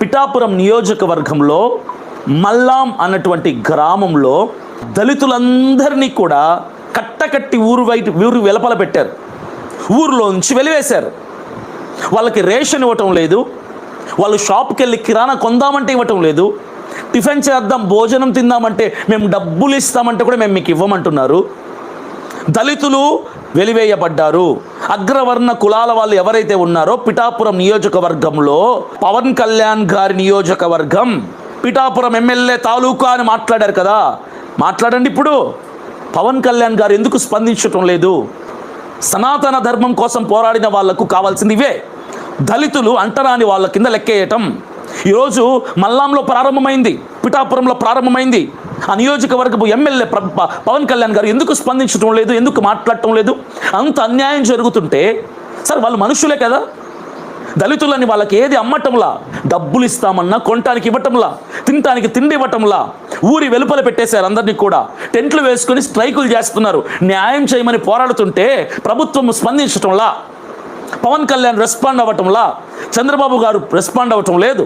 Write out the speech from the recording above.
పిఠాపురం నియోజకవర్గంలో మల్లాం అన్నటువంటి గ్రామంలో దళితులందరినీ కూడా కట్టకట్టి ఊరు వెలపల పెట్టారు. ఊరిలోంచి వెలివేశారు. వాళ్ళకి రేషన్ ఇవ్వటం లేదు, వాళ్ళు షాప్కి వెళ్ళి కిరాణా కొందామంటే ఇవ్వటం లేదు, టిఫిన్ చేద్దాం భోజనం తిందామంటే మేము డబ్బులు ఇస్తామంటే కూడా మేము మీకు ఇవ్వమంటున్నారు. దళితులు వెలివేయబడ్డారు. అగ్రవర్ణ కులాల వాళ్ళు ఎవరైతే ఉన్నారో పిఠాపురం నియోజకవర్గంలో పవన్ కళ్యాణ్ గారి నియోజకవర్గం, పిఠాపురం ఎమ్మెల్యే తాలూకా అని మాట్లాడారు కదా, మాట్లాడండి. ఇప్పుడు పవన్ కళ్యాణ్ గారు ఎందుకు స్పందించటం లేదు? సనాతన ధర్మం కోసం పోరాడిన వాళ్లకు కావాల్సింది ఇవే. దళితులు అంటరాని వాళ్ళ కింద లెక్కేయటం ఈరోజు మల్లాంలో ప్రారంభమైంది, పిఠాపురంలో ప్రారంభమైంది. ఆ నియోజకవర్గపు ఎమ్మెల్యే పవన్ కళ్యాణ్ గారు ఎందుకు స్పందించడం లేదు, ఎందుకు మాట్లాడటం లేదు? అంత అన్యాయం జరుగుతుంటే సార్ వాళ్ళు మనుషులే కదా. దళితులని వాళ్ళకి ఏది అమ్మటంలా, డబ్బులు ఇస్తామన్నా కొనటానికి ఇవ్వటంలా, తినటానికి తిండి ఇవ్వటంలా, ఊరి వెలుపల పెట్టేశారు. అందరినీ కూడా టెంట్లు వేసుకొని స్ట్రైకులు చేస్తున్నారు. న్యాయం చేయమని పోరాడుతుంటే ప్రభుత్వం స్పందించటంలా, పవన్ కళ్యాణ్ రెస్పాండ్ అవ్వటంలా, చంద్రబాబు గారు రెస్పాండ్ అవ్వటం లేదు.